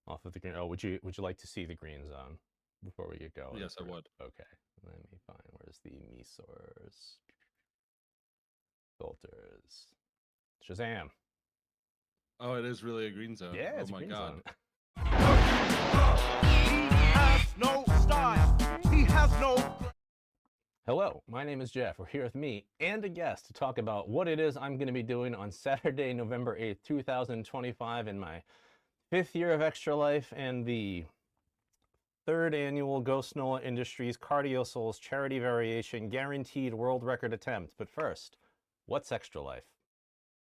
Off of the green. Oh, would you like to see the green zone before we get going? Yes, I would. Okay. Let me find where's the me source filters. Shazam. Oh, it is really a green zone. Yeah, Oh it's a my green god. zone. He has no style. He has no. Hello, my name is Jeff. We're here with me and a guest to talk about what it is I'm going to be doing on Saturday, November 8th, 2025, in my 5th year of Extra Life and the 3rd annual Ghostnola Industries Cardio Souls Charity Variation Guaranteed World Record Attempt. But first, what's Extra Life?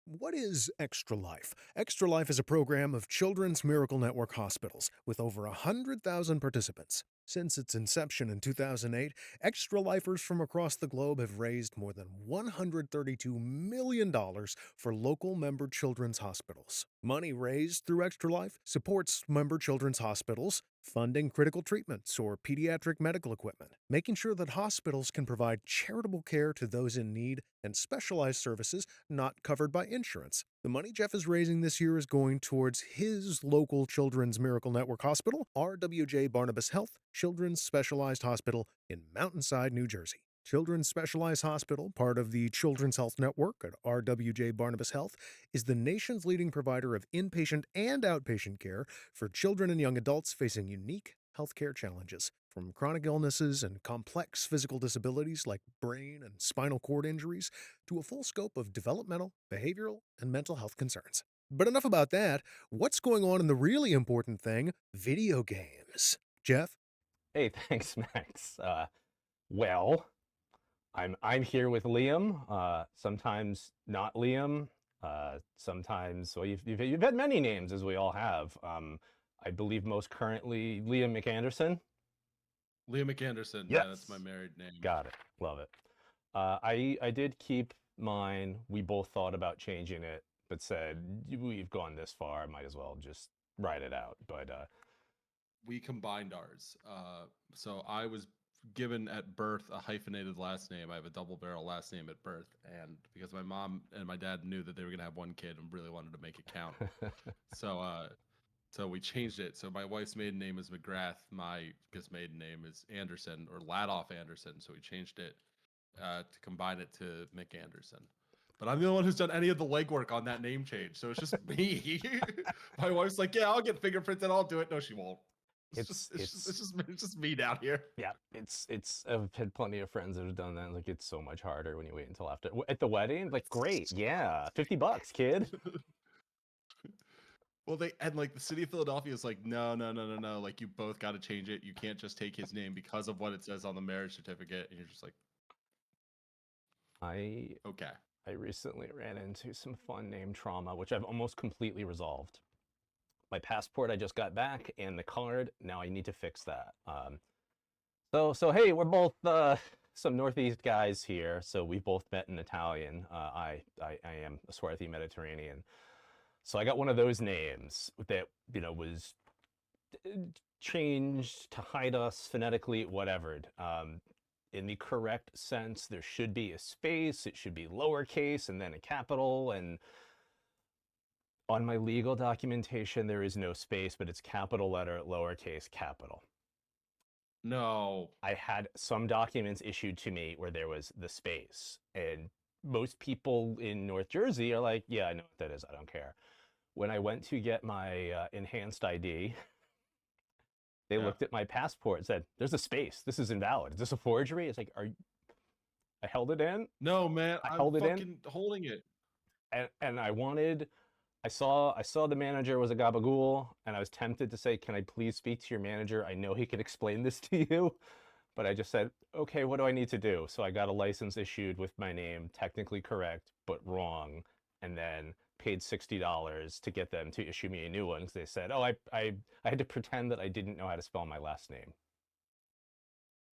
What is Extra Life? Extra Life is a program of Children's Miracle Network hospitals with over 100,000 participants. Since its inception in 2008, Extra Lifers from across the globe have raised more than $132 million for local member children's hospitals. Money raised through Extra Life supports member children's hospitals, funding critical treatments or pediatric medical equipment, making sure that hospitals can provide charitable care to those in need, and specialized services not covered by insurance. The money Jeff is raising this year is going towards his local Children's Miracle Network hospital, RWJ Barnabas Health Children's Specialized Hospital in Mountainside, New Jersey. Children's Specialized Hospital, part of the Children's Health Network at RWJ Barnabas Health, is the nation's leading provider of inpatient and outpatient care for children and young adults facing unique healthcare challenges, from chronic illnesses and complex physical disabilities like brain and spinal cord injuries to a full scope of developmental, behavioral, and mental health concerns. But enough about that. What's going on in the really important thing, video games? Jeff? Hey, thanks, Max. Well, I'm here with Liam. Sometimes not Liam. Sometimes well, you've had many names as we all have. I believe most currently Liam McAnderson. Liam McAnderson. Yeah, that's my Yes, married name. got it. Love it. I did keep mine. We both thought about changing it, but said we've gone this far, might as well just ride it out. But We combined ours. So I was given at birth a hyphenated last name. I have a double barrel last name at birth, and because my mom and my dad knew that they were gonna have one kid and really wanted to make it count, so so we changed it. So my wife's maiden name is McGrath. My guess maiden name is Anderson or Ladoff Anderson. So we changed it to combine it to Mick Anderson. But I'm the only one who's done any of the legwork on that name change. So it's just me. My wife's like, "Yeah, I'll get fingerprints and I'll do it." No, she won't. It's just me down here. yeah, it's I've had plenty of friends that have done that. Like it's so much harder when you wait until after at the wedding. Like great, yeah, $50, kid. Well, they and like the city of Philadelphia is like, no, no, no, no, no. Like you both got to change it. You can't just take his name because of what it says on the marriage certificate. And you're just like, I okay. I recently ran into some fun name trauma, which I've almost completely resolved. My passport I just got back, and the card. Now I need to fix that. So hey, we're both some Northeast guys here, so we both met in Italian. I am a swarthy Mediterranean, so I got one of those names that was changed to hide us phonetically, whatever. In the correct sense, there should be a space. It should be lowercase and then a capital. And on my legal documentation, there is no space, but it's capital letter, lowercase, capital. No. I had some documents issued to me where there was the space. And most people in North Jersey are like, yeah, I know what that is. I don't care. When I went to get my enhanced ID, they Yeah. looked at my passport and said, there's a space. This is invalid. Is this a forgery? It's like, I held it in. No, man. I I'm held it in. fucking holding it. And I saw the manager was a gabagool, and I was tempted to say, can I please speak to your manager? I know he can explain this to you. But I just said, okay, what do I need to do? So I got a license issued with my name, technically correct, but wrong, and then paid $60 to get them to issue me a new one because they said, oh, I had to pretend that I didn't know how to spell my last name.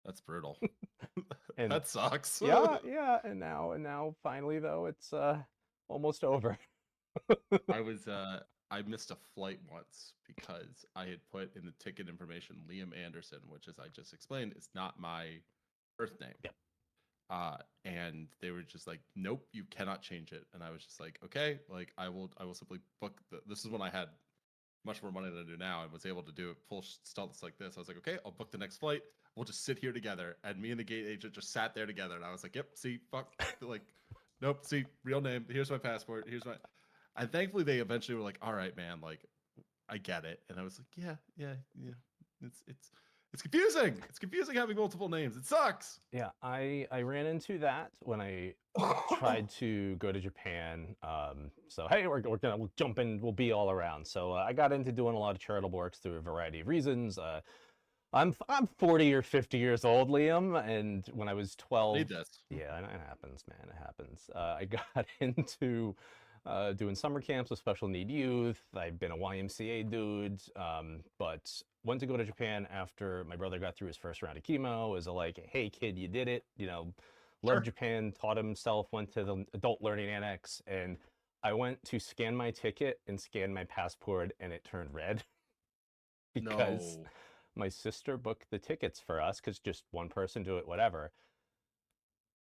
That's brutal. And That sucks. yeah, and now finally though it's almost over. I missed a flight once because I had put in the ticket information Liam Anderson, which, as I just explained, is not my birth name. Yep. And they were just like, nope, you cannot change it. And I was just like, okay, like I will simply book this is when I had much more money than I do now, and was able to do full stunts like this. I was like, okay, I'll book the next flight. We'll just sit here together. And me and the gate agent just sat there together. And I was like, yep, see, fuck, like, nope, see, real name. Here's my passport. Here's my. And thankfully, they eventually were like, all right, man, like, I get it. And I was like, yeah. It's confusing. It's confusing having multiple names. It sucks. Yeah, I ran into that when I tried to go to Japan. So hey, we'll jump in. We'll be all around. So I got into doing a lot of charitable works through a variety of reasons. I'm 40 or 50 years old, Liam, and when I was 12, Need this. yeah, it happens, man, it happens. I got into doing summer camps with special need youth. I've been a YMCA dude, but went to go to Japan after my brother got through his first round of chemo. It was like, hey kid, you did it. You know, loved Sure. Japan, taught himself, went to the adult learning annex, and I went to scan my ticket and scan my passport, and it turned red because No. my sister booked the tickets for us because just one person do it, whatever.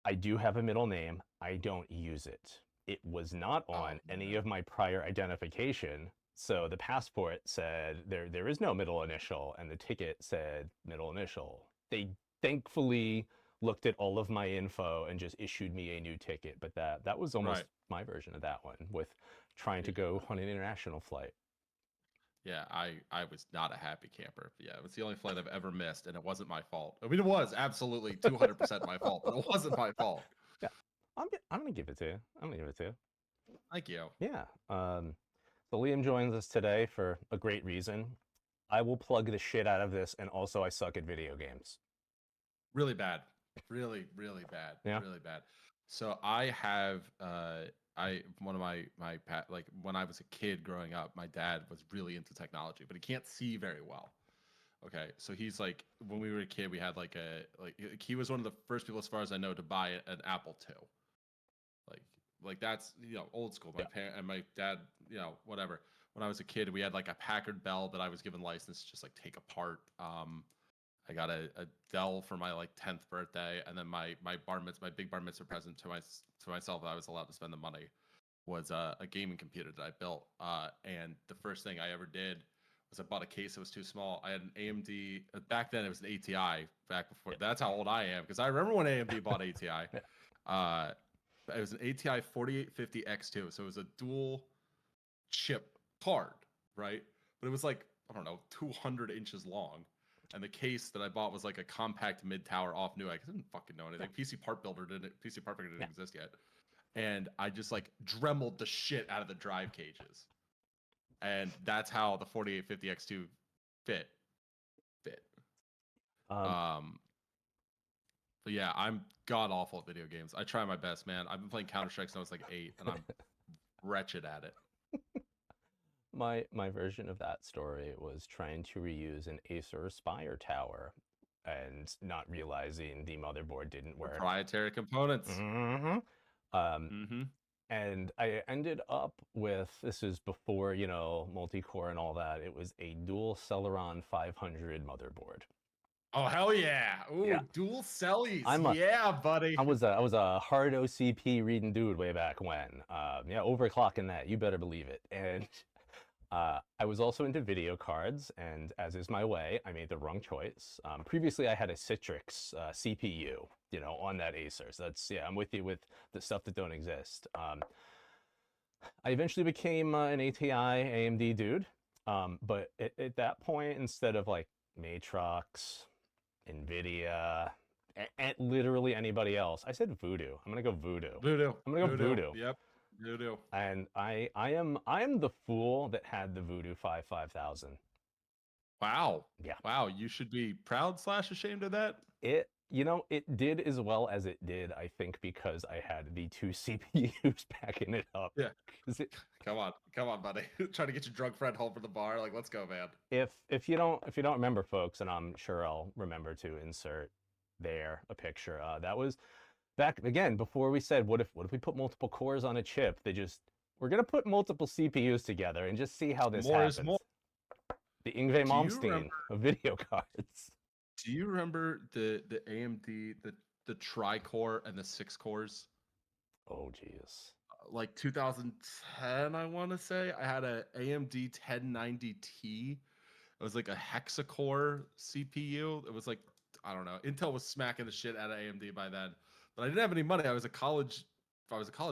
I do have a middle name. I don't use it. It was not on any man. of my prior identification. So the passport said there is no middle initial, and the ticket said middle initial. They thankfully looked at all of my info and just issued me a new ticket. But that was almost Right. my version of that one with trying to go on an international flight. Yeah, I was not a happy camper. Yeah, it was the only flight I've ever missed, and it wasn't my fault. I mean, it was absolutely 200% my fault, but it wasn't my fault. Yeah, I'm gonna give it to you. I'm gonna give it to you. Thank you. Yeah. So Liam joins us today for a great reason. I will plug the shit out of this, and also I suck at video games. Really bad. Really, really bad. Yeah. Really bad. So I have one of like when I was a kid growing up, my dad was really into technology, but he can't see very well. Okay, so he's like when we were a kid, we had like he was one of the first people, as far as I know, to buy an Apple II. Like that's old school. My Yeah. parent and my dad, whatever. When I was a kid, we had like a Packard Bell that I was given license to just like take apart. I got a Dell for my like 10th birthday, and then my big bar mitzvah present to myself that I was allowed to spend the money was a gaming computer that I built. And the first thing I ever did was I bought a case that was too small. I had an AMD back then. It was an ATI back before. That's how old I am because I remember when AMD bought ATI. It was an ATI 4850 X2, so it was a dual chip card, right? But it was like I don't know, 200 inches long. And the case that I bought was like a compact mid tower off Newegg. I didn't fucking know anything. PC Part Builder didn't. PC Part Builder didn't exist yet. And I just like dremeled the shit out of the drive cages. And that's how the 4850 X2 fit. But yeah, I'm god awful at video games. I try my best, man. I've been playing Counter-Strike since I was like 8, and I'm wretched at it. My version of that story was trying to reuse an Acer Aspire tower and not realizing the motherboard didn't work. Proprietary components. Mm-hmm. And I ended up with, this is before, multi-core and all that, it was a dual Celeron 500 motherboard. Oh hell yeah! Ooh, Yeah. dual cellies. Yeah, buddy. I was a hard OCP reading dude way back when. Yeah, overclocking that, you better believe it. And I was also into video cards, and as is my way, I made the wrong choice. Previously, I had a Citrix CPU, on that Acer. So I'm with you with the stuff that don't exist. I eventually became an ATI AMD dude, but at that point, instead of like Matrox, NVIDIA, and literally anybody else, I said Voodoo. I'm gonna go Voodoo. Voodoo. I'm gonna go Voodoo. Yep. Voodoo. And I am the fool that had the Voodoo 5000. Wow. Yeah. Wow. You should be proud / ashamed of that. It did as well as it did, I think, because I had the 2 CPUs backing it up. Yeah. Come on, buddy. Trying to get your drunk friend home from the bar. Like, let's go, man. If you don't remember, folks, and I'm sure I'll remember to insert there a picture. That was back again before we said, what if we put multiple cores on a chip? We're gonna put multiple CPUs together and just see how this happens. More. The Ingve Malmsteen of video cards. Do you remember the AMD the tri-core and the 6 cores? Oh geez. like 2010, I want to say. I had a AMD 1090T. It was like a hexacore CPU. It was like, I don't know. Intel was smacking the shit out of AMD by then, but I didn't have any money. I was a college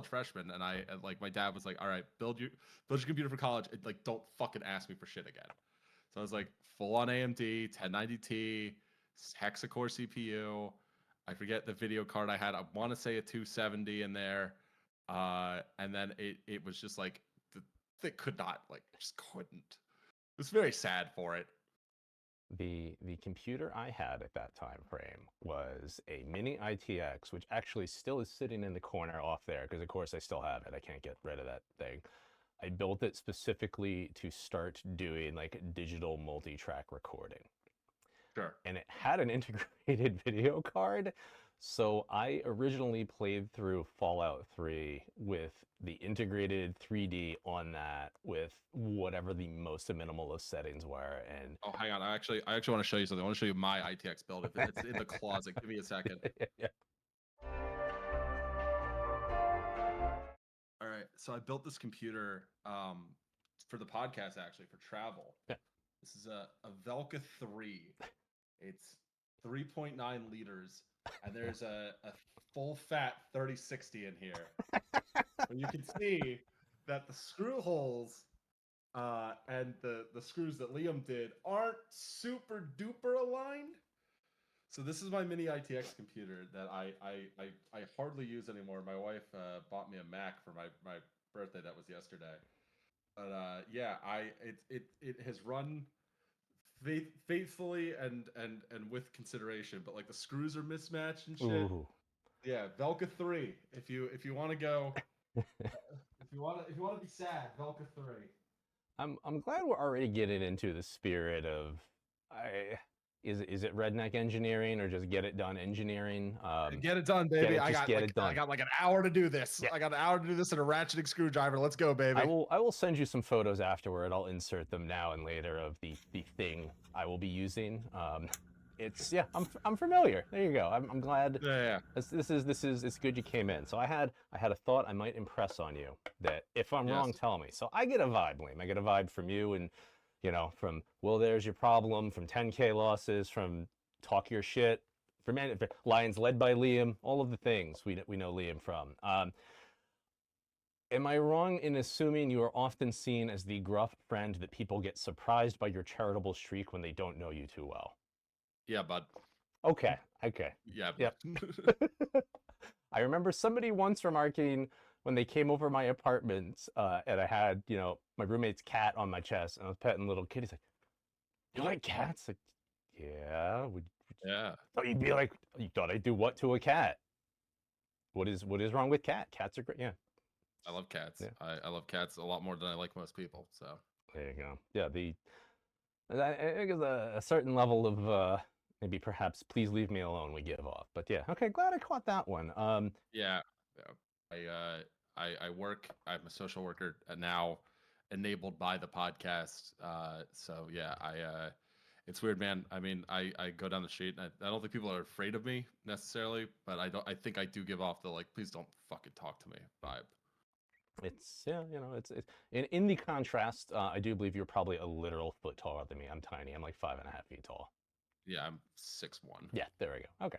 freshman, and like my dad was like, "All right, build your computer for college. And, like, don't fucking ask me for shit again." So I was like, full on AMD 1090T, hexacore CPU. I forget the video card I had. I want to say a 270 in there, and then it was just like it could not, like, just couldn't. It was very sad for it. The computer I had at that time frame was a mini ITX, which actually still is sitting in the corner off there because, of course, I still have it. I can't get rid of that thing. I built it specifically to start doing like digital multi-track recording. Sure. And it had an integrated video card. So I originally played through Fallout 3 with the integrated 3D on that with whatever the most minimalist settings were. And Oh, hang on. I actually want to show you something. I want to show you my ITX build. It's in the closet. Give me a second. yeah. All right. So I built this computer for the podcast, actually, for travel. Yeah. This is a Velka 3. It's 3.9 liters, and there's a full fat 3060 in here. And you can see that the screw holes and the screws that Liam did aren't super duper aligned. So this is my mini ITX computer that I hardly use anymore. My wife bought me a Mac for my birthday. That was yesterday. But yeah, it has run faithfully and with consideration, but like the screws are mismatched and shit. Ooh. Yeah, Velka 3. If you want to go, if you want to be sad, Velka 3. I'm glad we're already getting into the spirit of is it redneck engineering or just get it done engineering? Get it done, baby. I got like an hour to do this. Yeah. I got an hour to do this in a ratcheting screwdriver. Let's go, baby. I will send you some photos afterward. I'll insert them now and later of the thing I will be using. I'm familiar. There you go. I'm glad. Yeah. This is it's good you came in. So I had a thought I might impress on you that if I'm wrong, tell me. So I get a vibe, Liam. I get a vibe from you and from well, there's your problem, from 10K losses, from talk your shit, from Lions led by Liam, all of the things we know Liam from. Am I wrong in assuming you are often seen as the gruff friend that people get surprised by your charitable streak when they don't know you too well? Yeah, bud. Okay. Yeah. Yep. I remember somebody once remarking when they came over my apartment, and I had, my roommate's cat on my chest, and I was petting the little kid. He's like, "You like cats?" Like, yeah. Yeah. You thought I'd do what to a cat? What is wrong with cats are great. Yeah. I love cats. Yeah. I love cats a lot more than I like most people. So there you go. Yeah. I think there's a certain level of maybe perhaps please leave me alone we give off. But yeah, okay, glad I caught that one. yeah. I work. I'm a social worker now, enabled by the podcast. So yeah, it's weird, man. I mean, I go down the street and I don't think people are afraid of me necessarily, but I think I do give off the like, please don't fucking talk to me vibe. It's it's in the contrast. I do believe you're probably a literal foot taller than me. I'm tiny. I'm like 5.5 feet tall. Yeah, I'm 6'1". Yeah, there we go. Okay.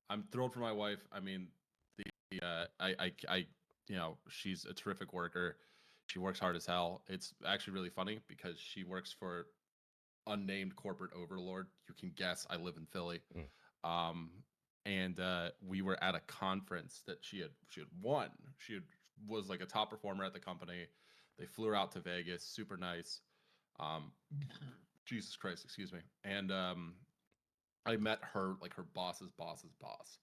I'm thrilled for my wife. I mean, she's a terrific worker. She works hard as hell. It's actually really funny because she works for unnamed corporate overlord. You can guess. I live in Philly. And we were at a conference that she had won. Was like a top performer at the company. They flew her out to Vegas. Super nice. Jesus Christ, excuse me. And I met her, like her boss's boss's boss,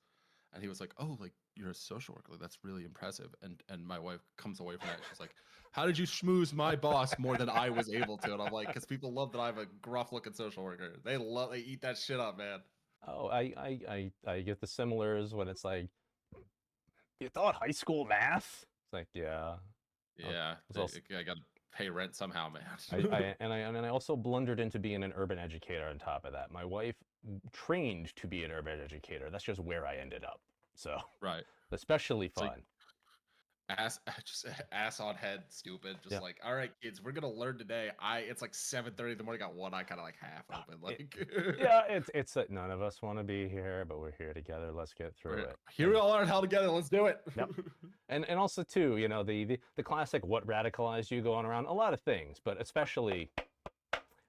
and he was like, "Oh, like you're a social worker. Like, that's really impressive." And my wife comes away from that. She's like, "How did you schmooze my boss more than I was able to?" And I'm like, "Because people love that I'm a gruff-looking social worker. They eat that shit up, man." Oh, I get the similars when it's like, you thought high school math? It's like, yeah. Yeah, I got to pay rent somehow, man. I also blundered into being an urban educator on top of that. My wife trained to be an urban educator. That's just where I ended up. So Right. especially It's like fun. just ass on head, stupid. Just Yeah. like, all right, kids, we're gonna learn today. It's like 7:30 in the morning. Got one eye kind of like half open. Like, Yeah, it's that none of us want to be here, but we're here together. Let's get through it. Here we all learn how together. Let's do it. Yep. And also too, you know, the classic what radicalized you going around a lot of things, but especially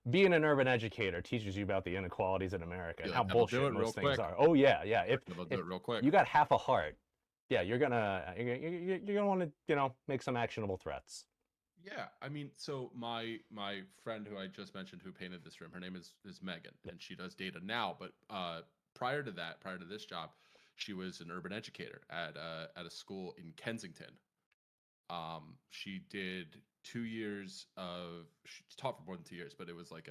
being an urban educator teaches you about the inequalities in America and You're how like, "I'm gonna do bullshit it real most things quick." are. Oh yeah, yeah. If I'm gonna do it real quick. you got half a heart, yeah, you're gonna want to, you know, make some actionable threats. Yeah, I mean, so my friend who I just mentioned who painted this room, her name is Megan, and she does data now. But prior to that, prior to this job, she was an urban educator at a school in Kensington. She did 2 years of she taught for more than 2 years, but it was like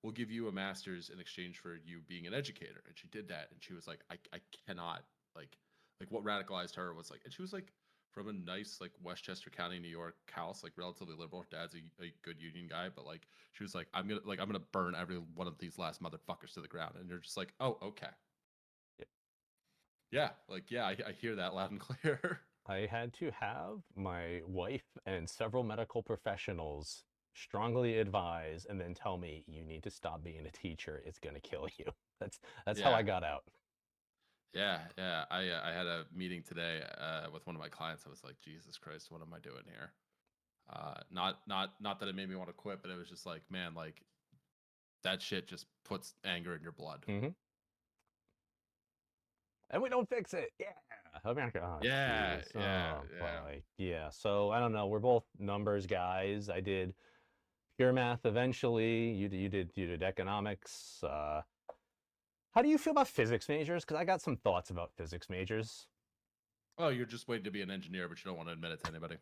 we'll give you a master's in exchange for you being an educator, and she did that, and she was like, I cannot like what radicalized her was like, and she was like from a nice like Westchester County, New York house, like relatively liberal. Her dad's a good union guy, but like she was like, I'm gonna burn every one of these last motherfuckers to the ground, and you're just like, oh, okay. Yep. Yeah, like yeah, I hear that loud and clear. I had to have my wife and several medical professionals strongly advise and then tell me you need to stop being a teacher. It's going to kill you. That's how Yeah. I got out. Yeah, yeah. I had a meeting today with one of my clients. I was like, Jesus Christ, what am I doing here? Not that it made me want to quit, but it was just like, man, like that shit just puts anger in your blood. Mm-hmm. And we don't fix it. Yeah. America. Oh, Yeah, geez. yeah, Oh, yeah. boy. Yeah. So I don't know. We're both numbers guys. I did pure math eventually. You did economics. How do you feel about physics majors? Because I got some thoughts about physics majors. Oh, you're just waiting to be an engineer, but you don't want to admit it to anybody.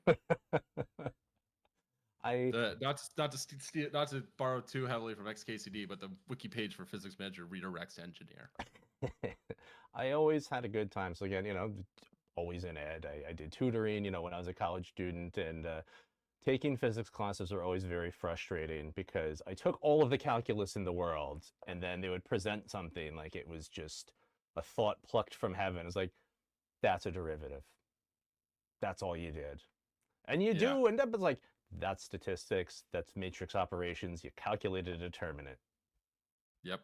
Not to borrow too heavily from XKCD, but the wiki page for physics major redirects to engineer. I always had a good time. So again, you know, always in ed. I did tutoring, you know, when I was a college student, and taking physics classes were always very frustrating because I took all of the calculus in the world, and then they would present something like it was just a thought plucked from heaven. It's like, that's a derivative. That's all you did. And you do end up as like, that's statistics, that's matrix operations, you calculated a determinant. Yep.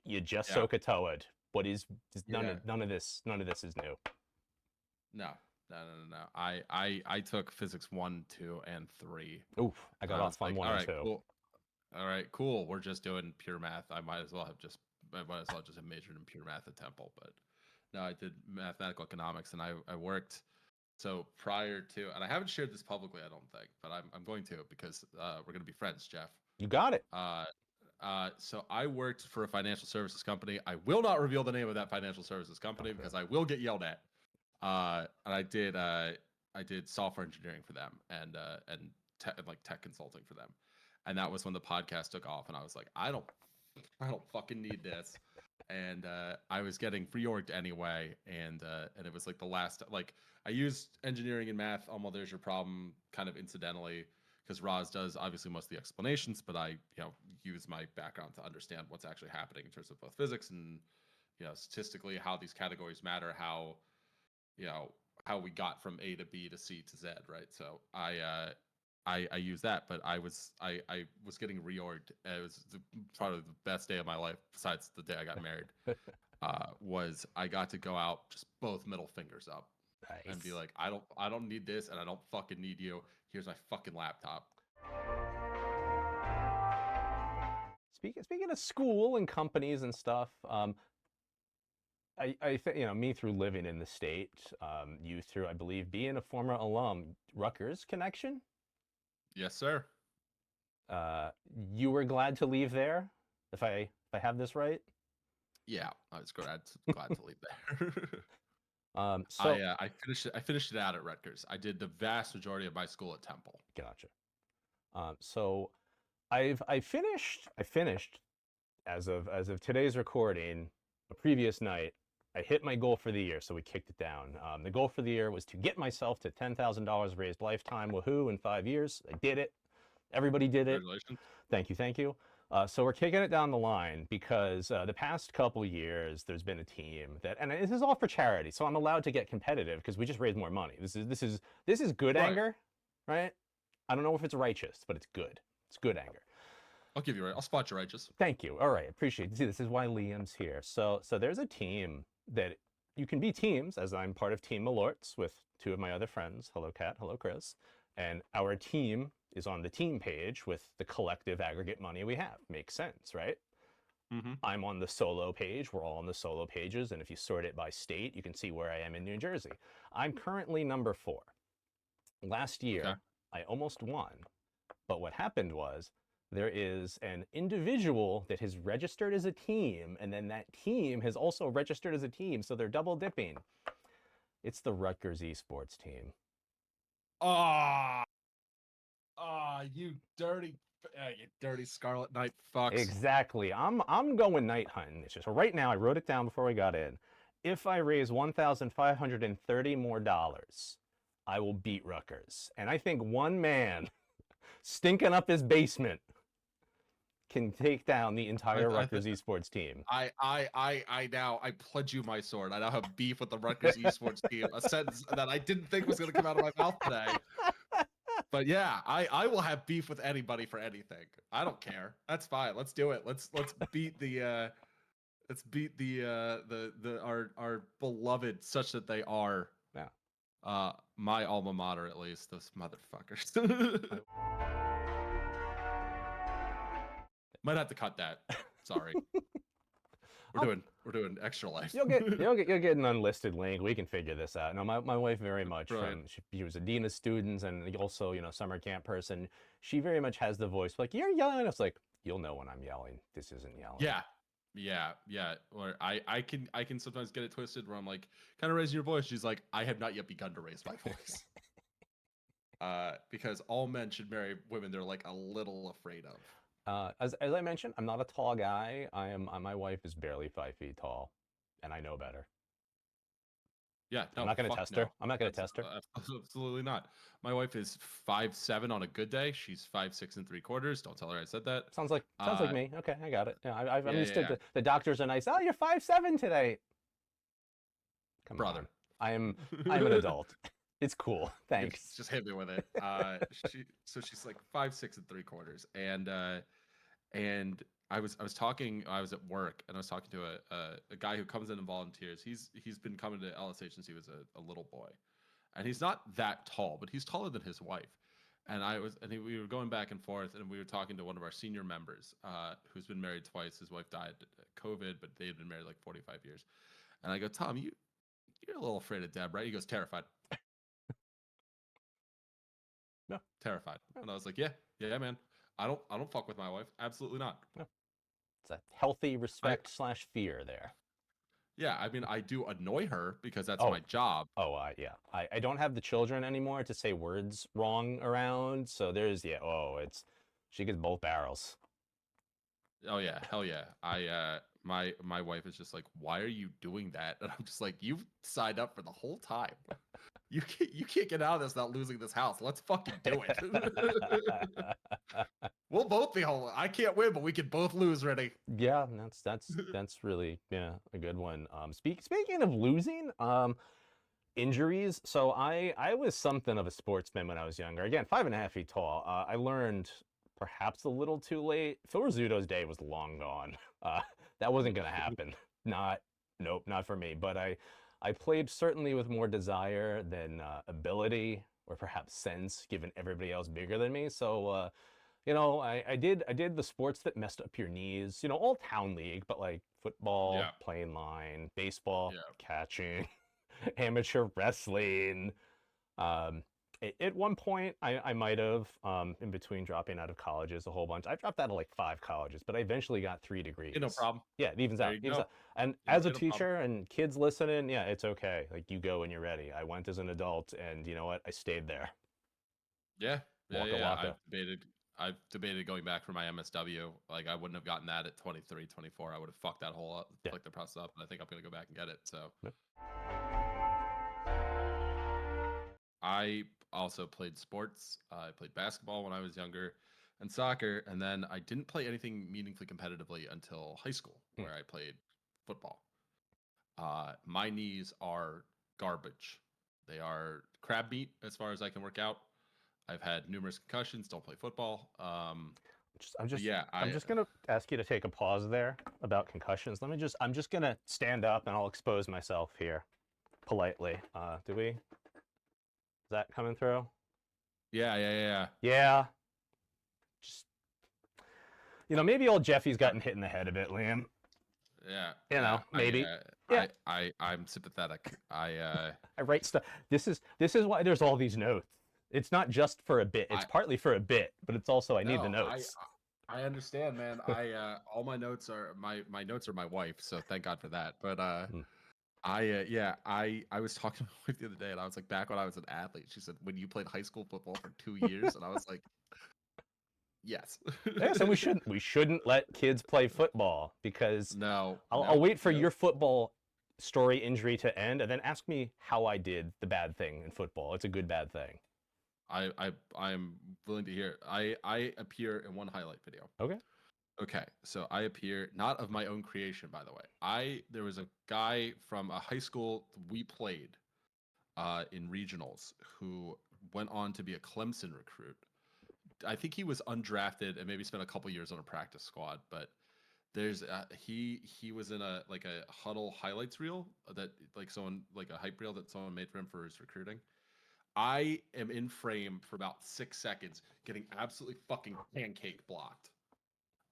You just SOHCAHTOA'd. What is none of this is new. No. I took physics 1, 2, and 3. Oof, I got off on 1 and 2. Cool. All right, cool. We're just doing pure math. I might as well just have majored in pure math at Temple, but no, I did mathematical economics, and I worked. So prior to, and I haven't shared this publicly, I don't think, but I'm going to because we're gonna be friends, Jeff. You got it. So I worked for a financial services company. I will not reveal the name of that financial services company because I will get yelled at. And I did software engineering for them and tech consulting for them. And that was when the podcast took off, and I was like, I don't fucking need this. And I was getting reorged anyway, and it was like the last, like I used engineering and math on Well There's Your Problem kind of incidentally, because Roz does obviously most of the explanations, but I use my background to understand what's actually happening in terms of both physics and statistically how these categories matter, how we got from A to B to C to Z, right? So I use that, but I was getting reorged. It was probably the best day of my life, besides the day I got married. Was I got to go out just both middle fingers up. Nice. And be like, I don't need this, and I don't fucking need you. Here's my fucking laptop. Speaking of school and companies and stuff, I think me through living in the state, you through I believe being a former alum, Rutgers connection. Yes, sir. You were glad to leave there, if I have this right. Yeah, I was glad to leave there. So I finished it out at Rutgers. I did the vast majority of my school at Temple. Gotcha. So I finished as of today's recording, a previous night. I hit my goal for the year, so we kicked it down. The goal for the year was to get myself to $10,000 raised lifetime. Woohoo! In 5 years, I did it. Everybody did it. Congratulations. Thank you. So we're kicking it down the line because the past couple years there's been a team that, and this is all for charity, so I'm allowed to get competitive because we just raise more money. This is good Right. anger, right? I don't know if it's righteous, but it's good. It's good anger. I'll give you right. I'll spot you righteous. Thank you. All right, appreciate it. See, this is why Liam's here. So there's a team that you can be teams, as I'm part of Team Malorts with two of my other friends. Hello, Kat. Hello, Chris. And our team is on the team page with the collective aggregate money we have. Makes sense, right? Mm-hmm. I'm on the solo page. We're all on the solo pages. And if you sort it by state, you can see where I am in New Jersey. I'm currently number 4. Last year, Okay. I almost won. But what happened was there is an individual that has registered as a team, and then that team has also registered as a team. So they're double dipping. It's the Rutgers esports team. You dirty Scarlet Knight fucks. Exactly. I'm going night hunting this year. So right now, I wrote it down before we got in. If I raise $1,530 more, I will beat Rutgers. And I think one man stinking up his basement can take down the entire Rutgers esports team. I pledge you my sword. I now have beef with the Rutgers esports team. A sentence that I didn't think was going to come out of my mouth today. But yeah, I will have beef with anybody for anything. I don't care. That's fine. Let's do it. Let's beat the our beloved such that they are. Yeah. My alma mater, at least. Those motherfuckers. Might have to cut that. Sorry. We're doing extra life. You'll get an unlisted link. We can figure this out. No, my wife very much from she was a dean of students and also summer camp person. She very much has the voice like you're yelling. It's like you'll know when I'm yelling. This isn't yelling. Yeah. Or I can sometimes get it twisted where I'm like kind of raising your voice. She's like, I have not yet begun to raise my voice. Because all men should marry women they're like a little afraid of. As I mentioned, I'm not a tall guy. My wife is barely 5 feet tall, and I know better. Yeah, no, I'm not going to test her. I'm not going to test her. Absolutely not. My wife is 5'7" on a good day. She's 5'6 3/4. Don't tell her I said that. Sounds like me. Okay, I got it. Yeah, I'm yeah, used to yeah. the doctors are nice. Oh, you're 5'7" today. Come Brother. on. I'm an adult. It's cool. Thanks. Just hit me with it. She's like 5'6 3/4, and I was talking. I was at work and I was talking to a guy who comes in and volunteers. He's been coming to LSH since he was a little boy, and he's not that tall, but he's taller than his wife. And we were going back and forth, and we were talking to one of our senior members, who's been married twice. His wife died COVID, but they had been married like 45 years. And I go, Tom, you're a little afraid of Deb, right? He goes, terrified. No, terrified. And I was like, yeah, man. I don't fuck with my wife. Absolutely not. No. It's a healthy respect / fear there. Yeah, I mean, I do annoy her because that's my job. Yeah. I don't have the children anymore to say words wrong around. So there's she gets both barrels. Oh yeah, hell yeah. My wife is just like, why are you doing that? And I'm just like, you've signed up for the whole time. You can't get out of this without losing this house. Let's fucking do it. We'll both be whole. I can't win, but we can both lose, Rennie. Yeah, that's really a good one. Speaking of losing, injuries. So I was something of a sportsman when I was younger. Again, 5.5 feet tall. I learned perhaps a little too late. Phil Rizzuto's day was long gone. That wasn't gonna happen. Not for me. But I played certainly with more desire than ability or perhaps sense, given everybody else bigger than me. So I did the sports that messed up your knees. All town league, but like football, playing line, baseball, catching, amateur wrestling. At one point, I might have, in between dropping out of colleges a whole bunch. I dropped out of like 5 colleges, but I eventually got 3 degrees. No problem. Yeah, it evens out. And as a teacher and kids listening, yeah, it's okay. Like you go when you're ready. I went as an adult, and you know what? I stayed there. Yeah. Waka. I've debated going back for my MSW. Like I wouldn't have gotten that at 23, 24. I would have fucked that whole up, flicked the process up, and I think I'm gonna go back and get it. So. Yeah. I also played sports. I played basketball when I was younger. and soccer, and then I didn't play anything meaningfully competitively until high school, where I played football. My knees are garbage. They are crab meat as far as I can work out. I've had numerous concussions. Don't play football. I'm just gonna ask you to take a pause there about concussions. I'm just gonna stand up and I'll expose myself here, politely. Is that coming through? Yeah. Yeah. Just, maybe old Jeffy's gotten hit in the head a bit, Liam. Yeah. Maybe. I'm sympathetic. I write stuff. This is why there's all these notes. It's not just for a bit. It's partly for a bit, but it's also I need the notes. I understand, man. All my notes are my notes are my wife, so thank God for that. But I was talking to my wife the other day, and I was like, back when I was an athlete, she said, when you played high school football for 2 years, and I was like, yes. Yes, and we shouldn't let kids play football because I'll wait for your football story injury to end and then ask me how I did the bad thing in football. It's a good bad thing. I'm willing to hear. I appear in one highlight video. Okay, so I appear, not of my own creation, by the way. There was a guy from a high school we played in regionals who went on to be a Clemson recruit. I think he was undrafted and maybe spent a couple years on a practice squad, but there's he was in a huddle highlights reel that a hype reel that someone made for him for his recruiting. I am in frame for about 6 seconds, getting absolutely fucking pancake blocked,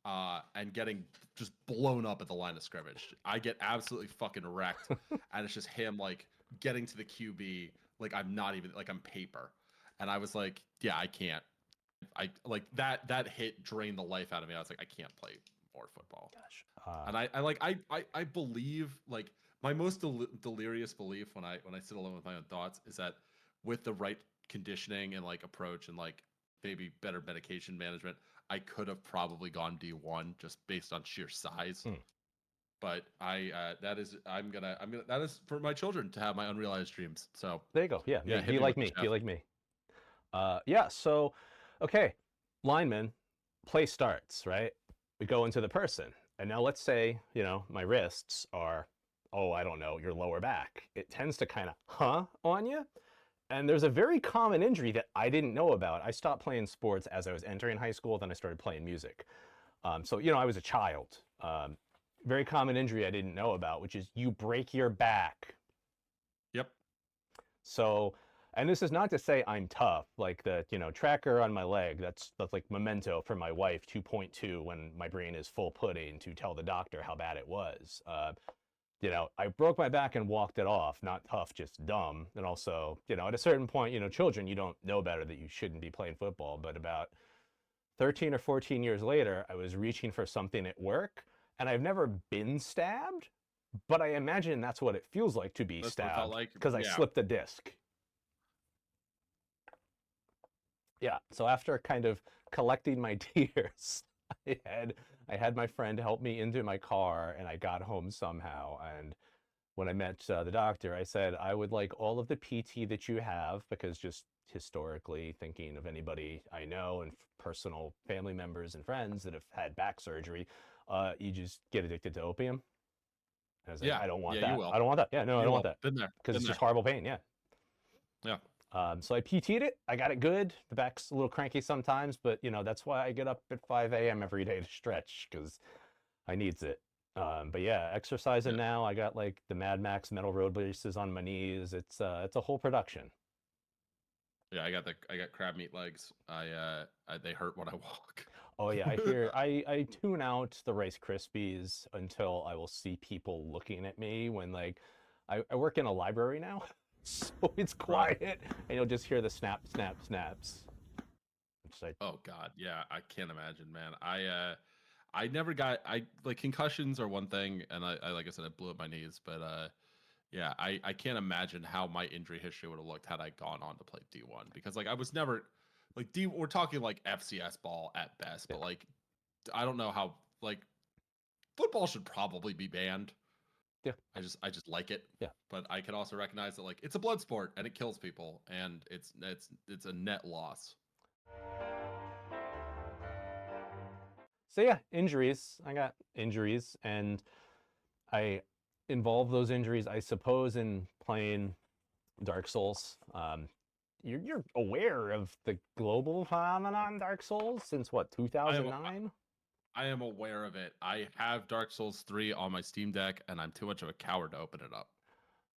and getting just blown up at the line of scrimmage. I get absolutely fucking wrecked, and it's just him getting to the QB like I'm not even I'm paper, and I was like, yeah, I can't. That hit drained the life out of me. I was like, I can't play more football. Gosh. And I believe my most delirious belief when I sit alone with my own thoughts is that with the right conditioning and I'm maybe better medication management, I could have probably gone D1 just based on sheer size. But that is for my children to have my unrealized dreams. So there you go. Yeah. Be like me. Be like me. So, okay, lineman, play starts, right? We go into the person. And now let's say, my wrists are, I don't know, your lower back. It tends to kind of on you. And there's a very common injury that I didn't know about. I stopped playing sports as I was entering high school. Then I started playing music. So, I was a child. Very common injury I didn't know about, which is you break your back. Yep. So, and this is not to say I'm tough, like the, tracker on my leg, that's like memento for my wife 2.2 when my brain is full pudding to tell the doctor how bad it was. I broke my back and walked it off, not tough, just dumb. And also, at a certain point, children, you don't know better that you shouldn't be playing football. But about 13 or 14 years later, I was reaching for something at work and I've never been stabbed, but I imagine that's what it feels like to be stabbed because I slipped a disc. Yeah, so after kind of collecting my tears, I had my friend help me into my car and I got home somehow. And when I met the doctor, I said, I would like all of the PT that you have because just historically thinking of anybody I know and personal family members and friends that have had back surgery, you just get addicted to opium. And I was like, I don't want that. You will. I don't want that. Yeah, no, I don't want that. Been there. Because it's just horrible pain. Yeah. Yeah. So I PT'd it. I got it good. The back's a little cranky sometimes, but that's why I get up at 5 a.m. every day to stretch because I needs it. But yeah, exercising now. I got like the Mad Max metal road braces on my knees. It's a whole production. Yeah, I got crab meat legs. They hurt when I walk. Oh yeah, I hear. I tune out the Rice Krispies until I will see people looking at me when I work in a library now. So it's quiet, and you'll just hear the snap, snap, snaps. Oh God, yeah, I can't imagine, man. I never got concussions are one thing, and I like I said, I blew up my knees, but yeah, I can't imagine how my injury history would have looked had I gone on to play D1 because I was never we're talking FCS ball at best, but I don't know how football should probably be banned. Yeah. I just like it. Yeah. But I can also recognize that it's a blood sport and it kills people and it's a net loss. yeah, injuries. I got injuries, and I involve those injuries, I suppose, in playing Dark Souls. You're aware of the global phenomenon Dark Souls since what, 2009? I am aware of it. I have Dark Souls 3 on my Steam Deck, and I'm too much of a coward to open it up.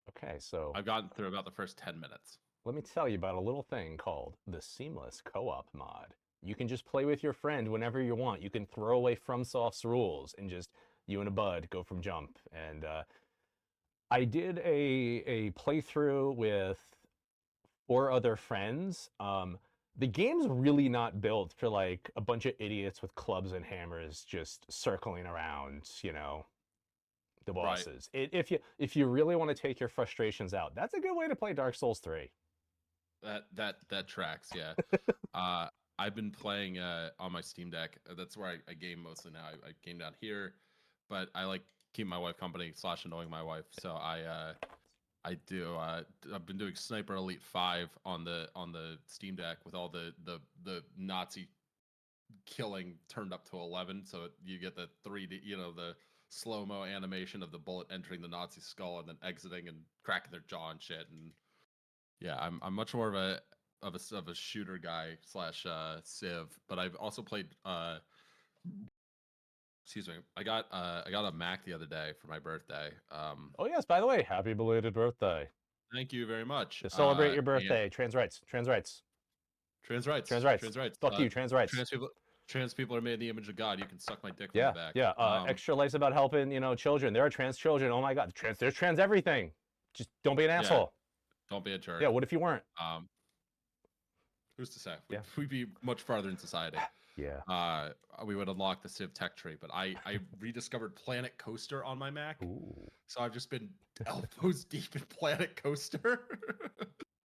Okay, so I've gotten through about the first 10 minutes. let me tell you about a little thing called the Seamless Co-op mod. You can just play with your friend whenever you want. You can throw away FromSoft's rules and just you and a bud go from jump. And I did a playthrough with 4 other friends. The game's really not built for like a bunch of idiots with clubs and hammers just circling around, the Right. bosses. If you really want to take your frustrations out, that's a good way to play Dark Souls 3. That tracks, yeah. I've been playing on my Steam Deck. That's where I game mostly now. I game down here, but I like keep my wife company / annoying my wife. So I do. I've been doing Sniper Elite 5 on the Steam Deck with all the Nazi killing turned up to 11. So you get the 3D, the slow-mo animation of the bullet entering the Nazi skull and then exiting and cracking their jaw and shit. And yeah, I'm much more of a shooter guy / Civ, but I've also played. Excuse me. I got a Mac the other day for my birthday. Oh yes, by the way, happy belated birthday. Thank you very much. To celebrate your birthday, trans rights. Trans rights. Fuck you, trans rights. Trans people are made in the image of God. You can suck my dick from the back. Yeah. Extra life about helping, children. There are trans children. Oh my God, there's trans everything. Just don't be an asshole. Don't be a jerk. Yeah. What if you weren't? Who's to say? Yeah. We'd be much farther in society. Yeah. We would unlock the Civ tech tree, but I rediscovered Planet Coaster on my Mac. Ooh. So I've just been elbows deep in Planet Coaster.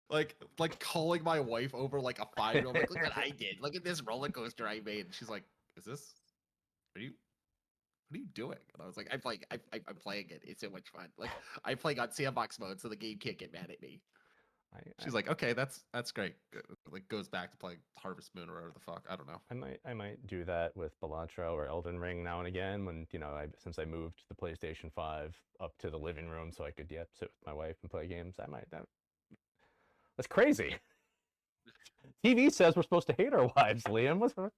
like calling my wife over like a 5-year-old, like, look what I did. Look at this roller coaster I made. And she's like, what are you doing? And I was like, I'm playing it. It's so much fun. Like, I'm playing on sandbox mode, so the game can't get mad at me. She's like, okay, that's great. Like, goes back to playing Harvest Moon or whatever the fuck. I don't know. I might do that with Balatro or Elden Ring now and again when, since I moved the PlayStation 5 up to the living room so I could sit with my wife and play games. That's crazy. TV says we're supposed to hate our wives, Liam.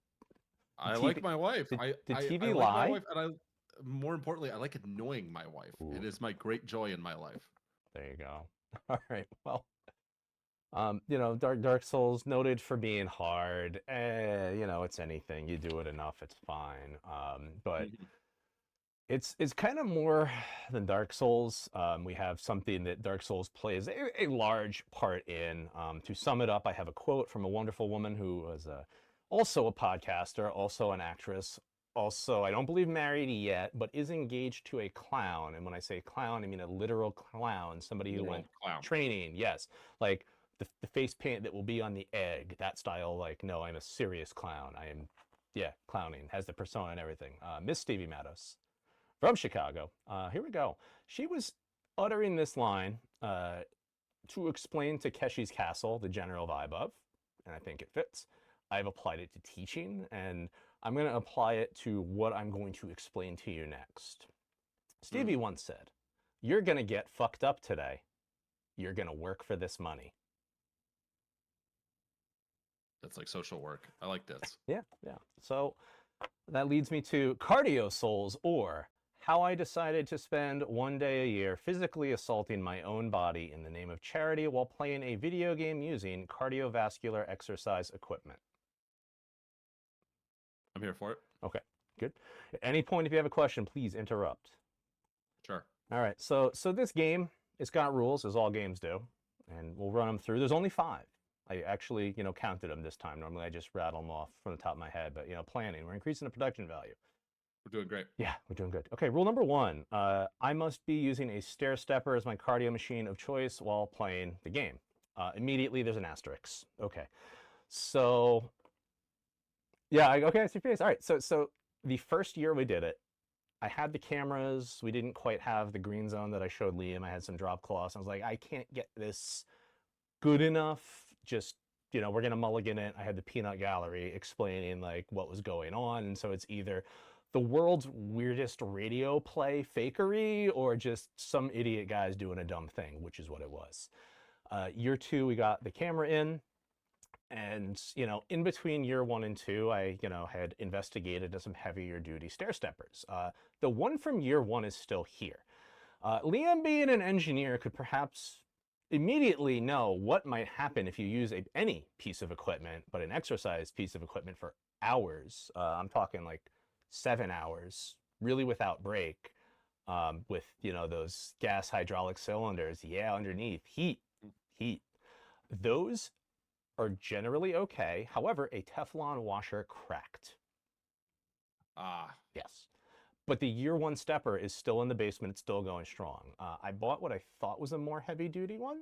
I like my wife. Did TV I lie? like my wife, and more importantly, I like annoying my wife. Ooh. It is my great joy in my life. There you go. All right. Well, Dark Souls noted for being hard. It's anything. You do it enough, it's fine. But it's kind of more than Dark Souls. We have something that Dark Souls plays a large part in. To sum it up, I have a quote from a wonderful woman who was also a podcaster, also an actress, also, I don't believe married yet, but is engaged to a clown. And when I say clown, I mean a literal clown, somebody who went training. Yes, like the face paint that will be on the egg, that style. Like, no, I'm a serious clown. I am, clowning, has the persona and everything. Miss Stevie Matos from Chicago. Here we go. She was uttering this line to explain Takeshi's Castle the general vibe of, and I think it fits. I've applied it to teaching, and I'm going to apply it to what I'm going to explain to you next. Stevie once said, "You're going to get fucked up today. You're going to work for this money." That's like social work. I like this. Yeah. So that leads me to Cardio Souls, or how I decided to spend one day a year physically assaulting my own body in the name of charity while playing a video game using cardiovascular exercise equipment. I'm here for it. Okay, good. At any point, if you have a question, please interrupt. Sure. All right, so this game, it's got rules, as all games do, and we'll run them through. There's only 5. I actually, counted them this time. Normally, I just rattle them off from the top of my head, but, planning. We're increasing the production value. We're doing great. Yeah, we're doing good. Okay, rule number 1. I must be using a stair stepper as my cardio machine of choice while playing the game. Immediately, there's an asterisk. Okay, so... yeah, okay, I see your face. All right, so the first year we did it, I had the cameras. We didn't quite have the green zone that I showed Liam. I had some drop cloths. I was like, I can't get this good enough just we're gonna mulligan it. I had the peanut gallery explaining like what was going on, and so it's either the world's weirdest radio play fakery or just some idiot guys doing a dumb thing, which is what it was. Year 2, we got the camera in. And, in between year 1 and 2, I, had investigated some heavier duty stair steppers. The one from year 1 is still here. Liam, being an engineer, could perhaps immediately know what might happen if you use any piece of equipment, but an exercise piece of equipment for hours. I'm talking like 7 hours, really without break, with, those gas hydraulic cylinders. Yeah, underneath, heat. Those are generally okay. However, a Teflon washer cracked. Ah. Yes. But the year 1 stepper is still in the basement. It's still going strong. I bought what I thought was a more heavy duty one.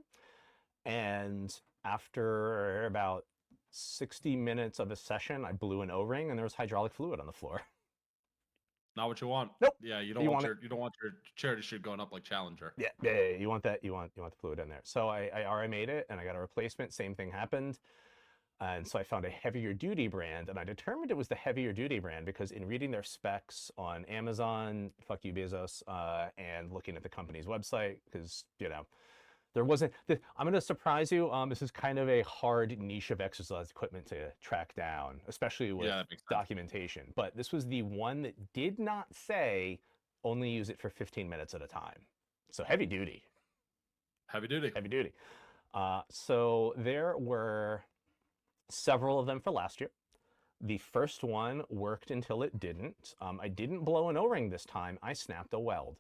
And after about 60 minutes of a session, I blew an O-ring and there was hydraulic fluid on the floor. Not what you want. Nope. Yeah, you don't want your charity shit going up like Challenger. Yeah. You want that. You want the fluid in there. So I already made it and I got a replacement. Same thing happened. And so I found a heavier duty brand, and I determined it was the heavier duty brand because in reading their specs on Amazon, fuck you Bezos, and looking at the company's website, because, there wasn't, I'm going to surprise you. This is kind of a hard niche of exercise equipment to track down, especially with documentation. But this was the one that did not say only use it for 15 minutes at a time. So heavy duty. Heavy duty. So there were several of them for last year. The first one worked until it didn't. I didn't blow an O-ring this time. I snapped a weld.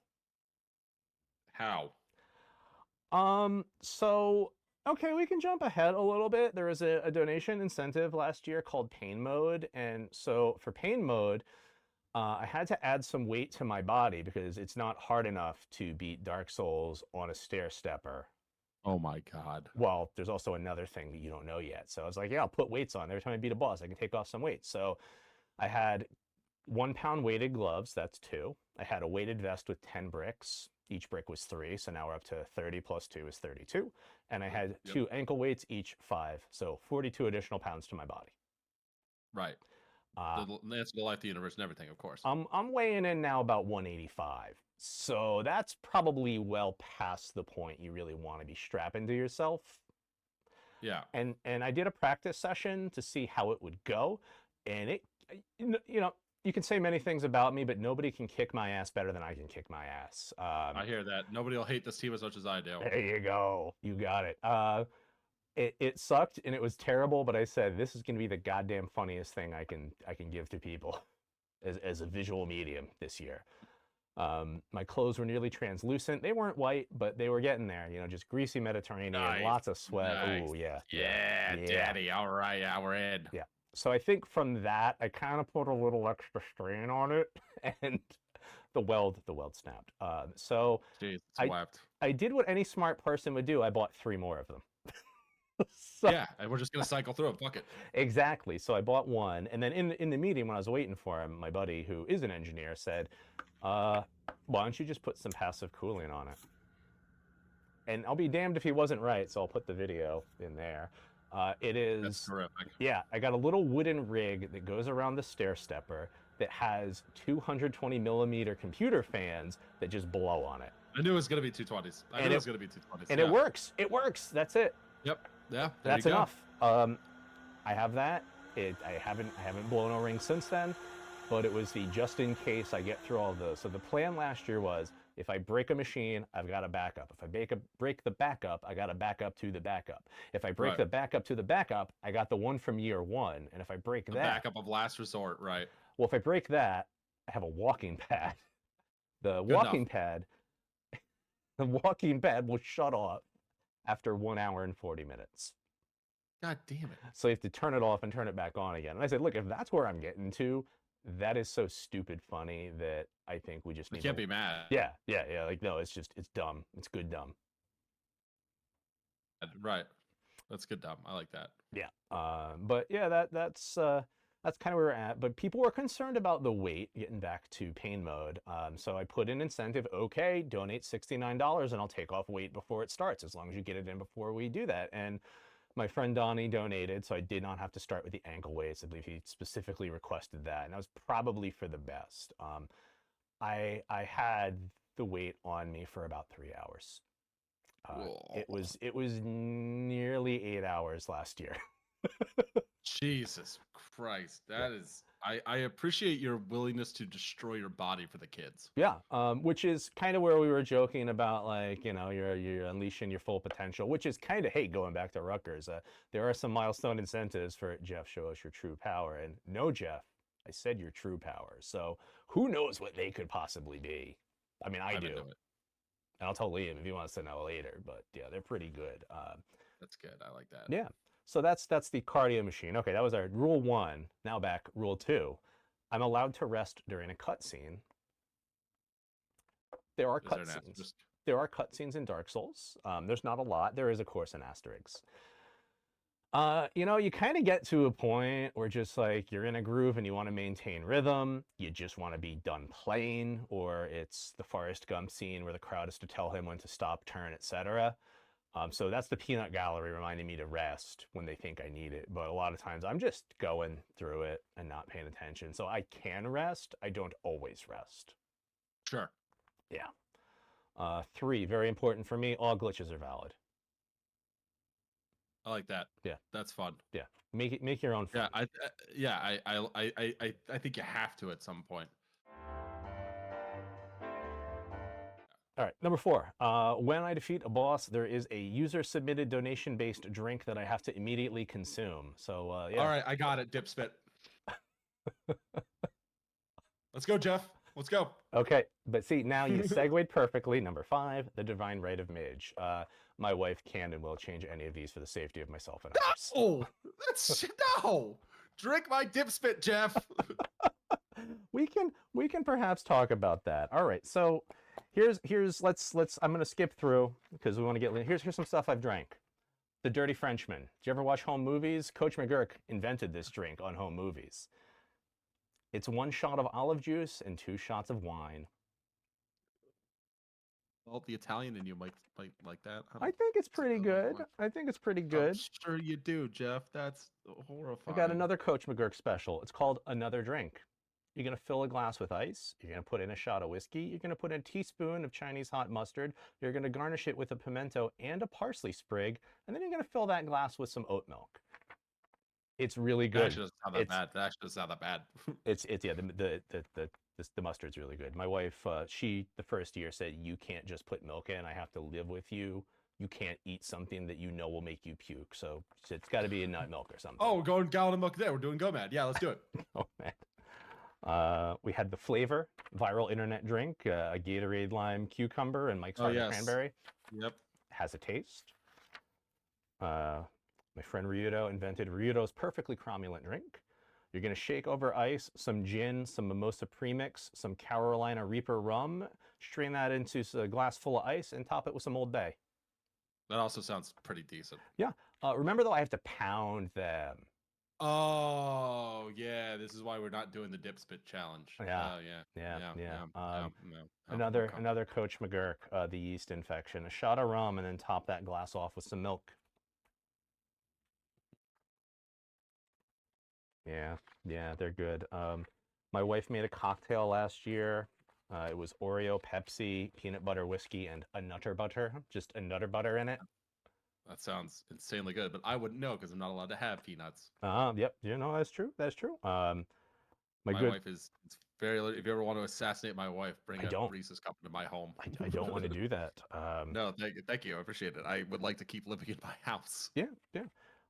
How? So, okay, we can jump ahead a little bit. There was a donation incentive last year called Pain Mode. And so for Pain Mode, I had to add some weight to my body because it's not hard enough to beat Dark Souls on a stair stepper. Oh my God. Well, there's also another thing that you don't know yet. So I was like, yeah, I'll put weights on. Every time I beat a boss, I can take off some weights. So I had 1 pound weighted gloves. That's 2. I had a weighted vest with 10 bricks. Each brick was 3. So now we're up to 30 plus 2 is 32. And I had 2 ankle weights, each 5. So 42 additional pounds to my body. Right. That's the life of the universe and everything, of course. I'm weighing in now about 185. So that's probably well past the point you really want to be strapping to yourself. Yeah. And I did a practice session to see how it would go. And it, you can say many things about me, but nobody can kick my ass better than I can kick my ass. I hear that. Nobody will hate this team as much as I do. There you go. You got it. It sucked and it was terrible, but I said, this is going to be the goddamn funniest thing I can give to people as a visual medium this year. My clothes were nearly translucent. They weren't white, but they were getting there. Just greasy Mediterranean, lots of sweat. Nice. Ooh, yeah, Daddy. All right, yeah, we're in. Yeah. So I think from that, I kind of put a little extra strain on it, and the weld snapped. So Jeez, it's wept. I did what any smart person would do. I bought 3 more of them. Yeah, and we're just gonna cycle through it. Fuck it. Exactly. So I bought one, and then in the meeting when I was waiting for him, my buddy who is an engineer said, why don't you just put some passive cooling on it? And I'll be damned if he wasn't right, so I'll put the video in there. It is... That's terrific. Yeah, I got a little wooden rig that goes around the stair stepper that has 220 millimeter computer fans that just blow on it. I knew it was going to be 220s. I knew it was going to be 220s. And it works. It works. That's it. Yep. Yeah. That's enough. I have that. I haven't blown a ring since then, but it was the just in case I get through all of those. So the plan last year was, if I break a machine, I've got a backup. If I break the backup, I got a backup to the backup. If I break the backup to the backup, I got the one from year 1. And if I break that... backup of last resort, right. Well, if I break that, I have a walking pad. The walking pad will shut off after 1 hour and 40 minutes. God damn it. So you have to turn it off and turn it back on again. And I said, look, if that's where I'm getting to, that is so stupid funny that I think we just need can't be mad. Yeah. Like, no, it's dumb. It's good dumb. Right. That's good dumb. I like that. Yeah. But yeah, that's kind of where we're at. But people were concerned about the weight, getting back to pain mode. So I put an incentive, okay, donate $69 and I'll take off weight before it starts, as long as you get it in before we do that. And My friend Donnie donated, so I did not have to start with the ankle weights. I believe he specifically requested that, and that was probably for the best. I had the weight on me for about 3 hours. It was nearly 8 hours last year. Jesus Christ, that is. I appreciate your willingness to destroy your body for the kids. Yeah, which is kind of where we were joking about, like, you're unleashing your full potential, which is kind of, hey, going back to Rutgers, there are some milestone incentives for Jeff, show us your true power. And no, Jeff, I said your true power. So who knows what they could possibly be? I mean, I I'm do. into it. And I'll tell Liam if he wants to know later, but yeah, they're pretty good. That's good. I like that. Yeah. So that's the cardio machine. Okay, that was our rule 1. Now back, rule 2. I'm allowed to rest during a cutscene. There are cutscenes. There are cutscenes in Dark Souls. There's not a lot. There is, of course, an asterisk. You kind of get to a point where just like you're in a groove and you want to maintain rhythm. You just want to be done playing, or it's the Forrest Gump scene where the crowd is to tell him when to stop, turn, etc. So that's the peanut gallery reminding me to rest when they think I need it. But a lot of times I'm just going through it and not paying attention. So I can rest. I don't always rest. Sure. Yeah. 3, very important for me. All glitches are valid. I like that. Yeah. That's fun. Yeah. Make your own fun. I think you have to at some point. All right, number 4. When I defeat a boss, there is a user-submitted donation-based drink that I have to immediately consume. So, yeah. All right, I got it, Dipspit. Let's go, Jeff. Let's go. Okay, but see, now you segued perfectly. Number 5, the Divine Right of Mage. My wife can and will change any of these for the safety of myself and others. No! No! Drink my Dipspit, Jeff! We can perhaps talk about that. All right, so here's let's I'm gonna skip through because we want to get here's some stuff I've drank. The Dirty Frenchman. Did you ever watch Home Movies? Coach McGurk invented this drink on Home Movies. It's 1 shot of olive juice and 2 shots of wine. Well, the Italian in you might like that. I think it's pretty good. I think it's pretty good. I'm sure you do, Jeff. That's horrifying. I got another Coach McGurk special. It's called Another Drink. You're going to fill a glass with ice. You're going to put in a shot of whiskey. You're going to put in a teaspoon of Chinese hot mustard. You're going to garnish it with a pimento and a parsley sprig. And then you're going to fill that glass with some oat milk. It's really good. That actually doesn't sound that bad. That actually doesn't sound that bad. The mustard's really good. My wife, she the first year said, you can't just put milk in. I have to live with you. You can't eat something that you know will make you puke. So it's got to be a nut milk or something. Oh, we're going gallon of milk there. We're doing GoMad. Yeah, let's do it. Oh, man. We had the Flavor viral internet drink, a Gatorade lime cucumber and Mike's Hard cranberry. Yep. Has a taste. My friend Ryudo invented Ryudo's perfectly cromulent drink. You're going to shake over ice some gin, some mimosa premix, some Carolina Reaper rum, strain that into a glass full of ice, and top it with some Old Bay. That also sounds pretty decent. Yeah. Remember, though, I have to pound them. Oh, yeah. This is why we're not doing the Dipspit challenge. Yeah. Another Coach McGurk, the yeast infection. A shot of rum, and then top that glass off with some milk. Yeah, they're good. My wife made a cocktail last year. It was Oreo, Pepsi, peanut butter whiskey, and a Nutter Butter. Just a Nutter Butter in it. That sounds insanely good, but I wouldn't know because I'm not allowed to have peanuts. Yep. That's true. That's true. My wife is very. If you ever want to assassinate my wife, bring a Reese's cup into my home. I don't want to do that. No, thank you. I appreciate it. I would like to keep living in my house. Yeah.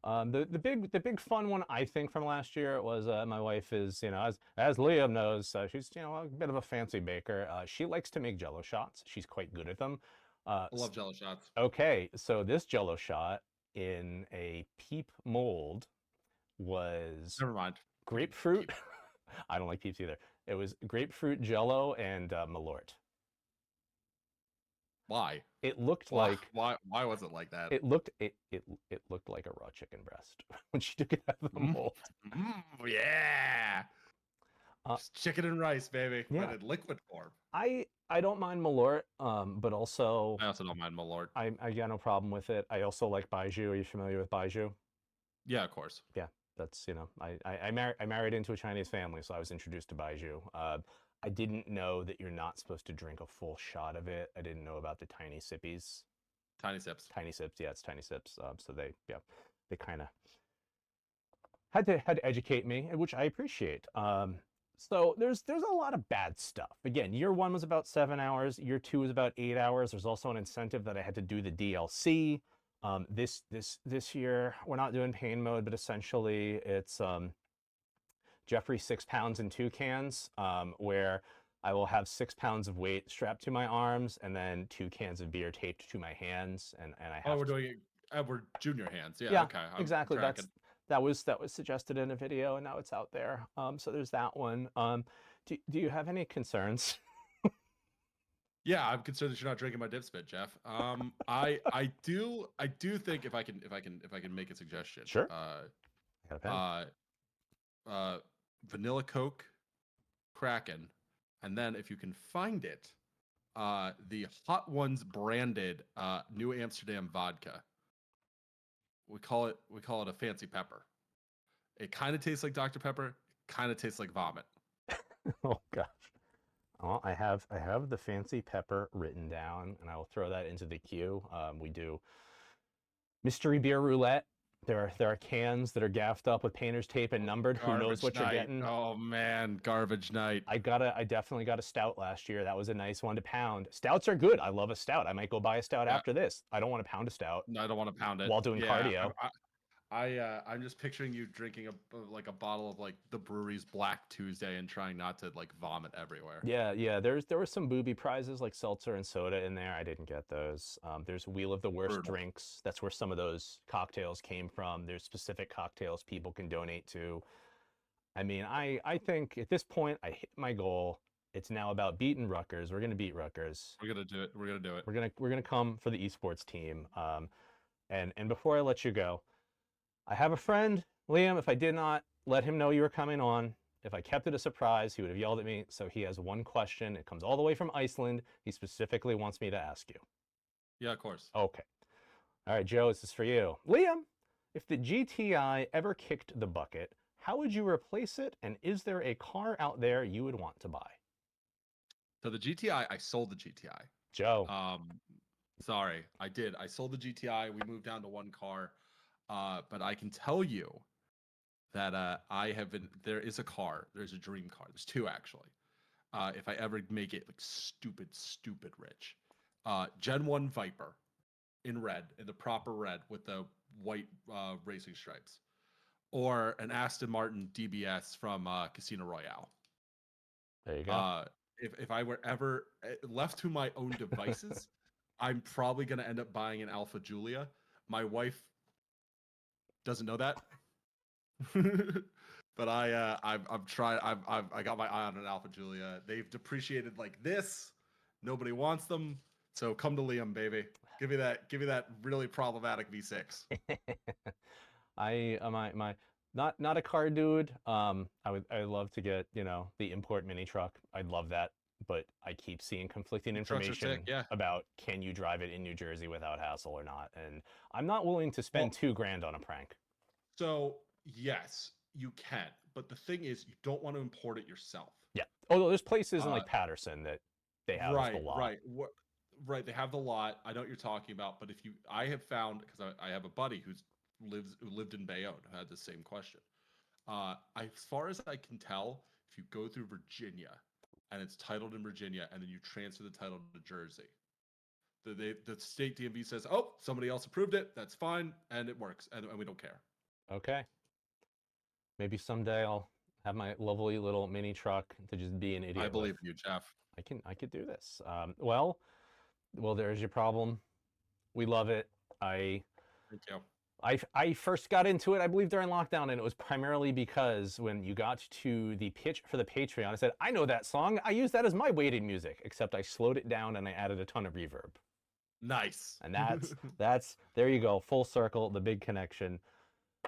The big fun one I think from last year was my wife is, as Liam knows, she's a bit of a fancy baker. She likes to make Jello shots. She's quite good at them. I love Jello shots. Okay, so this Jello shot in a Peep mold was never mind grapefruit. I don't like Peeps either. It was grapefruit Jello and Malort. Why? It looked like why was it like that? It looked like a raw chicken breast when she took it out of the mold. Yeah. Just chicken and rice, baby, yeah. but in liquid form. I don't mind Malort, but also I also don't mind Malort. I got no problem with it. I also like Baijiu. Are you familiar with Baijiu? Yeah, of course. Yeah, that's I married into a Chinese family, so I was introduced to Baijiu. I didn't know that you're not supposed to drink a full shot of it. I didn't know about the tiny sippies. Tiny sips. Tiny sips, yeah, it's tiny sips. So they kind of had to educate me, which I appreciate. So there's a lot of bad stuff. Again, year 1 was about 7 hours. Year 2 was about 8 hours. There's also an incentive that I had to do the DLC. This year we're not doing pain mode, but essentially it's Jeffrey 6 pounds in 2 cans, where I will have 6 pounds of weight strapped to my arms and then 2 cans of beer taped to my hands, and I have. Oh, we're doing it. We're junior hands. Yeah. Yeah, Okay. I'm exactly. tracking. That was suggested in a video, and now it's out there. So there's that one. Do you have any concerns? Yeah, I'm concerned that you're not drinking my dip spit, Jeff. I do think if I can make a suggestion. Sure. I got a pen. Vanilla Coke, Kraken, and then if you can find it, the Hot Ones branded New Amsterdam vodka. We call it a fancy pepper. It kind of tastes like Dr. Pepper, kind of tastes like vomit. Oh gosh. Well, I have the fancy pepper written down, and I will throw that into the queue. We do mystery beer roulette. There are cans that are gaffed up with painter's tape and numbered. Who knows what you're getting? Oh man, garbage night. I definitely got a stout last year. That was a nice one to pound. Stouts are good. I love a stout. I might go buy a stout after this. I don't want to pound a stout. No, I don't want to pound it while doing cardio. I'm just picturing you drinking a bottle of like the brewery's Black Tuesday and trying not to like vomit everywhere. Yeah. There were some booby prizes like seltzer and soda in there. I didn't get those. There's Wheel of the Worst Drinks. That's where some of those cocktails came from. There's specific cocktails people can donate to. I mean, I think at this point I hit my goal. It's now about beating Rutgers. We're gonna beat Rutgers. We're gonna do it. We're gonna do it. We're gonna come for the esports team. And before I let you go, I have a friend, Liam. If I did not let him know you were coming on, if I kept it a surprise, he would have yelled at me. So he has one question. It comes all the way from Iceland. He specifically wants me to ask you. Yeah, of course. Okay. All right, Joe, this is for you. Liam, if the GTI ever kicked the bucket, how would you replace it? And is there a car out there you would want to buy? So the GTI, I sold the GTI. Joe. Sorry, I did. I sold the GTI. We moved down to one car. But I can tell you that there is a car. There's a dream car. There's 2 actually. If I ever make it like stupid rich. Gen 1 Viper in red, in the proper red with the white racing stripes. Or an Aston Martin DBS from Casino Royale. There you go. If I were ever left to my own devices, I'm probably going to end up buying an Alfa Giulia. My wife doesn't know that, but I'm trying. I got my eye on an Alfa Giulia. They've depreciated like this. Nobody wants them, so come to Liam, baby. Give me that really problematic V6. My not a car dude. I'd love to get the import mini truck. I'd love that, but I keep seeing conflicting information about can you drive it in New Jersey without hassle or not, and I'm not willing to spend $2,000 on a prank. So yes, you can, but the thing is, you don't want to import it yourself. Yeah. Although there's places in like Patterson that they have the lot. Right. They have the lot. I know what you're talking about, but I have found, because I have a buddy who lived in Bayonne who had the same question. As far as I can tell, if you go through Virginia and it's titled in Virginia and then you transfer the title to Jersey, the state DMV says, oh, somebody else approved it. That's fine, and it works, and we don't care. Okay. Maybe someday I'll have my lovely little mini truck to just be an idiot. I believe you, Jeff. I could do this. Well, there's your problem. We love it. Thank you. I first got into it, I believe, during lockdown, and it was primarily because when you got to the pitch for the Patreon, I said, I know that song. I use that as my weighted music, except I slowed it down and I added a ton of reverb. Nice. And that's there you go, full circle, the big connection.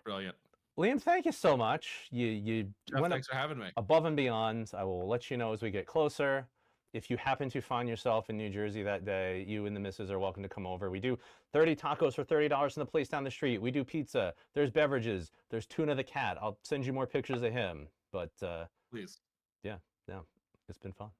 Brilliant. Liam, thank you so much. You Jeff, went thanks for having me. above and beyond. I will let you know as we get closer. If you happen to find yourself in New Jersey that day, you and the missus are welcome to come over. We do 30 tacos for $30 in the place down the street. We do pizza. There's beverages. There's Tuna the cat. I'll send you more pictures of him. But Please. yeah, it's been fun.